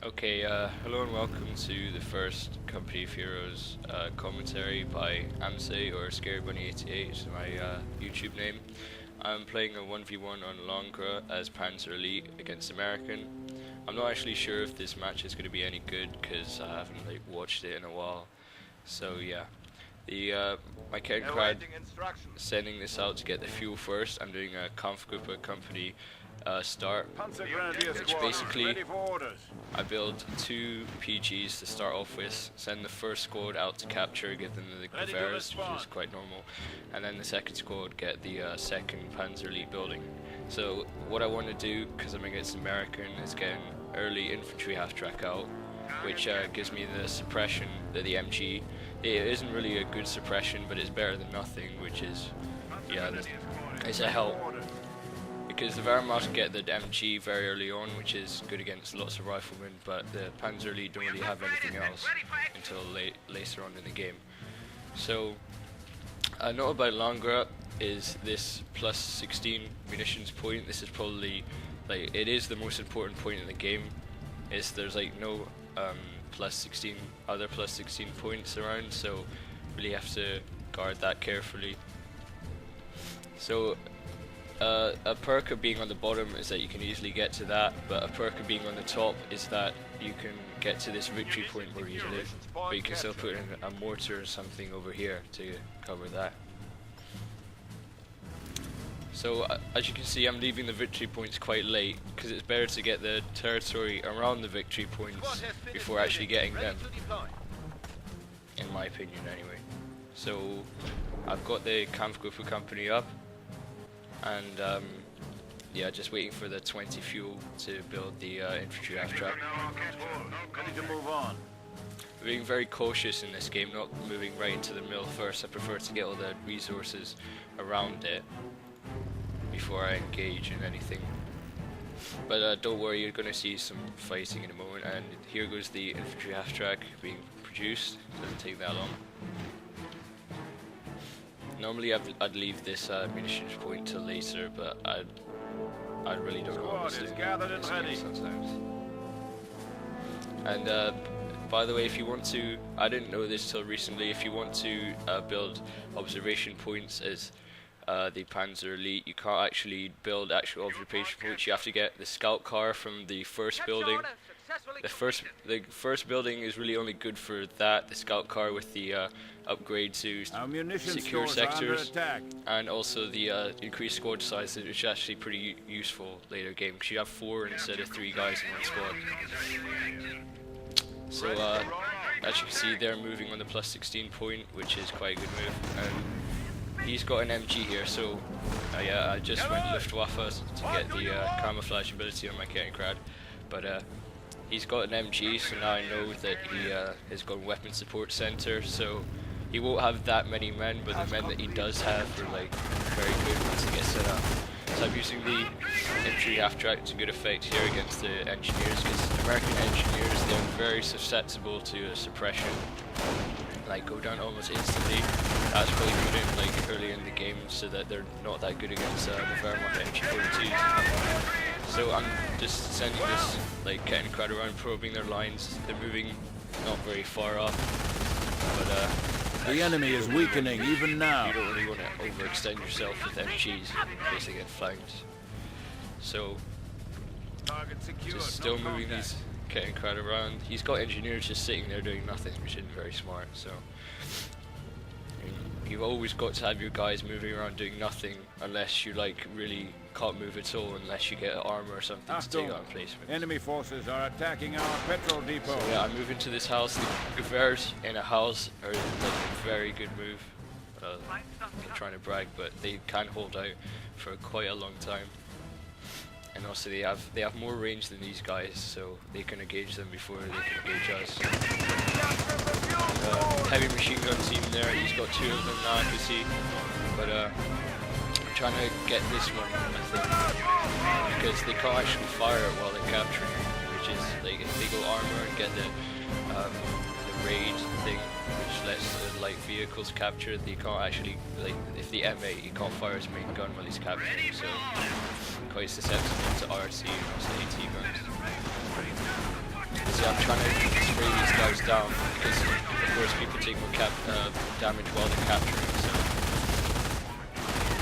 Okay, hello and welcome to the first Company of Heroes commentary by Amsay, or Scary Bunny 88 is my YouTube name. I'm playing a 1v1 on Longra as Panzer Elite against American. I'm not actually sure if this match is going to be any good because I haven't watched it in a while. So yeah, my Ken Crad sending this out to get the fuel first. I'm doing a Kampfgruppe Company start, which basically I build 2 PGs to start off with, send the first squad out to capture, give them the Gewehr's, which is quite normal, and then the second squad get the second Panzer Elite building. So what I want to do, because I'm against American, is get an early infantry half-track out, which gives me the suppression that the MG, it isn't really a good suppression, but it's better than nothing, which is, yeah, it's a help. Because the Wehrmacht get the MG very early on, which is good against lots of riflemen, but the Panzer Elite don't really have anything else until later on in the game. So, a note about Langra is this plus 16 munitions point. This is probably, it is the most important point in the game. There's no plus 16 points around, so really have to guard that carefully. So, a perk of being on the bottom is that you can easily get to that, but a perk of being on the top is that you can get to this victory point more easily, but you can still put in a mortar or something over here to cover that. So as you can see, I'm leaving the victory points quite late, because it's better to get the territory around the victory points before actually getting them, in my opinion anyway. So I've got the Kampfgruppe Company up, and yeah, just waiting for the 20 fuel to build the infantry half-track. Ready to move on. Being very cautious in this game, not moving right into the mill first. I prefer to get all the resources around it before I engage in anything. But don't worry, you're going to see some fighting in a moment, and here goes the infantry half-track being produced. Doesn't take that long. Normally I'd leave this munitions point till later, but I really don't know what to do sometimes. And by the way, if you want to, I didn't know this till recently, if you want to build observation points as the Panzer Elite, you can't actually build actual observation points. You have to get the scout car from the first building. The first building is really only good for that, the scout car with the upgrade to secure sectors, and also the increased squad size, which is actually pretty useful later game, because you have 4 instead of 3 guys in one squad. So as you can see, they're moving on the plus 16 point, which is quite a good move. And he's got an MG here, so yeah, I just went Luftwaffe to get the camouflage ability on my Kettenkrad, but he's got an MG, so now I know that he has got a weapon support center, so he won't have that many men, but the men that he does have are very good once they get set up. So I'm using the infantry half-track to good effect here against the engineers, because American engineers, they're very susceptible to suppression, go down almost instantly. That's why we put in early in the game, so that they're not that good against the Wehrmacht MG42s. So I'm just sending this Kettenkrad around, probing their lines. They're moving not very far up, but the enemy is weakening even now. You don't really want to overextend yourself with MGs in case they get flanked. So just still moving these Kettenkrad around. He's got engineers just sitting there doing nothing, which isn't very smart. So you've always got to have your guys moving around doing nothing, unless you really can't move at all, unless you get armor or something to take out emplacements. Enemy forces are attacking our petrol depot. So yeah, I move into this house. The Gewehr's in a house are a very good move. I'm trying to brag, but they can hold out for quite a long time. And also they have more range than these guys, so they can engage them before they can engage us. Heavy machine gun team there, he's got 2 of them now, I can see. But I'm trying to get this one, I think, because they can't actually fire it while they're capturing it, which is, if they go armor and get the raid thing, which lets the light vehicles capture, they can't actually, if the M8, he can't fire his main gun while he's capturing, so quite susceptible to RC and also AT guns. I'm trying to spray these guys down because, of course, people take more damage while they're capturing. So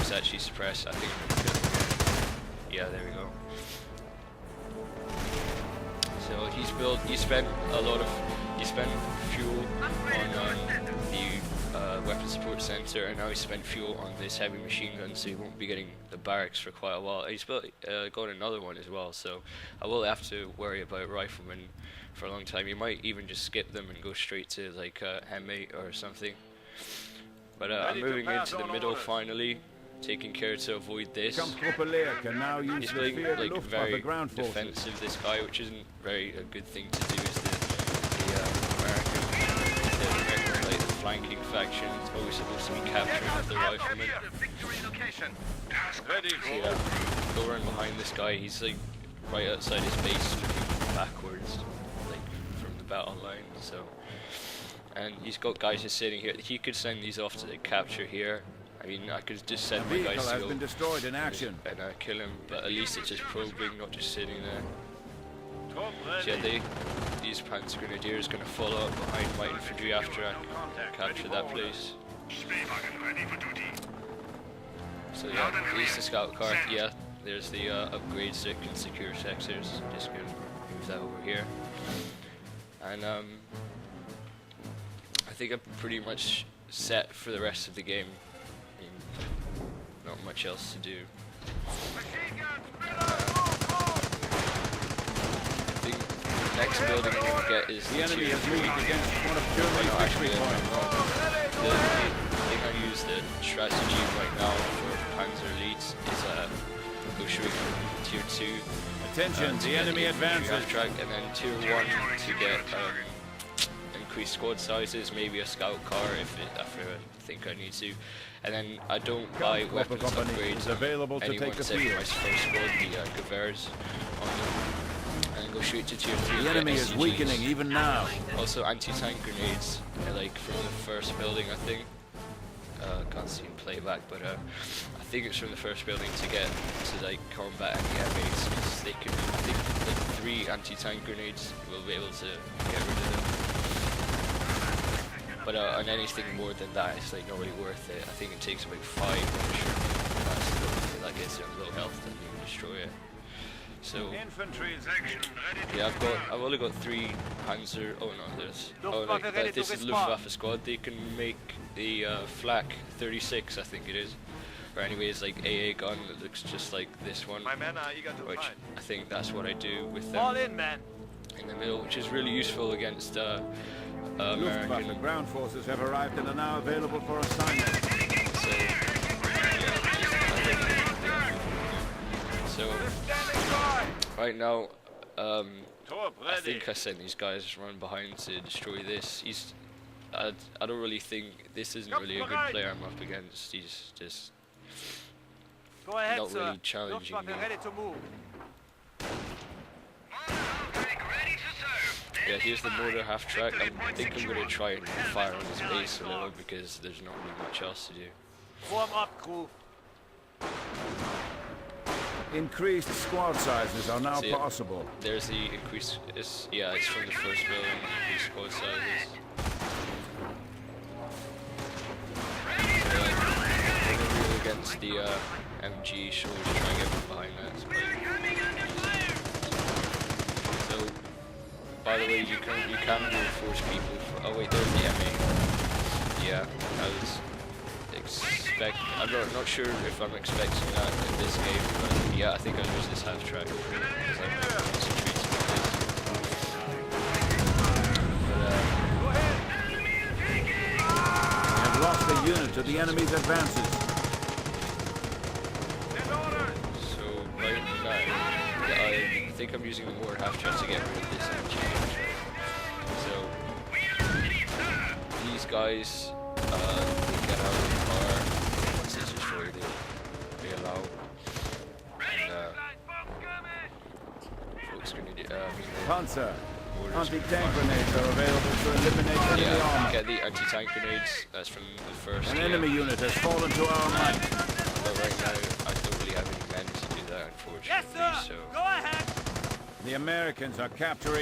it's actually suppressed. I think I'm gonna kill him. Yeah, there we go. So he spent fuel on the weapon support center, and now he spent fuel on this heavy machine gun, so he won't be getting the barracks for quite a while. He's got another one as well, so I will have to worry about riflemen for a long time. You might even just skip them and go straight to like M8 or something. But I'm moving into the middle finally, taking care to avoid this. He's being like very defensive, this guy, which isn't very a good thing to do. Is the American, like the flanking faction, is always supposed to be capturing with the riflemen. So, go around behind this guy. He's like right outside his base, looking backwards, like from the battle line. So, and he's got guys just sitting here. He could send these off to the capture here. I mean, I could just send my guys to go and kill him, but at least it's just probing, not just sitting there. So yeah, these Panzer Grenadiers going to follow up behind my infantry after I capture that place. So yeah, here's the scout car. Yeah, there's the upgrades that can secure sectors. Just going to move that over here. And I think I'm pretty much set for the rest of the game. Not much else to do. The next building I'm going to get is the enemy is moving against one of Germany's victory points. The thing I use the strategy right now for Panzer elites is go straight from tier 2. Attention, the enemy advances. Track, and then tier 1 to get increased squad sizes, maybe a scout car if I think I need to. And then I don't buy weapons upgrades available to take the field. My first squad, the Gevers, and go straight to tier 3. The enemy is weakening even now. Also anti-tank grenades, like from the first building, I think. Can't see in playback, but I think it's from the first building to get to like combat the M8s, because they can. I think like 3 anti-tank grenades will be able to get rid of them. But on anything more than that, it's like not really worth it. I think it takes about 5. I'm sure that gets it on low health and you can destroy it. So yeah, I've only got 3 Panzer. Oh no, this is Luftwaffe squad. They can make the Flak 36, I think it is. Or anyways, like AA gun that looks just like this one. Which I think that's what I do with them. All in, man. In the middle, which is really useful against Luftwaffe ground forces have arrived and are now available for assignment. So right now, I think I sent these guys run behind to destroy this. I don't really think this isn't really a good player I'm up against. He's just not really challenging me. Yeah, here's the mortar half track. I think I'm going to try and fire on his base a little because there's not really much else to do. Form up, crew. Increased squad sizes are now possible. There's the increased. It's from the first building. Increased squad sizes. So, against the MG, so we'll just try and get from behind that. So, by the way, you can reinforce people. Oh wait, there's the M8. Yeah, I was I'm not sure if I'm expecting that in this game, but yeah, I think I'll use this half track. We have lost a unit to the enemy's advances. So right now, I think I'm using the mortar half track to get rid of this MG. So these guys get out of the car once it's destroyed. They allow. And folks gonna do. Panzer. Anti-tank grenades are available to eliminate enemy armor. Get the anti-tank grenades. That's from the first. An enemy unit has fallen to our might. But right now, I don't really have any men to do that, unfortunately. Yes, sir. So go ahead. The Americans are capturing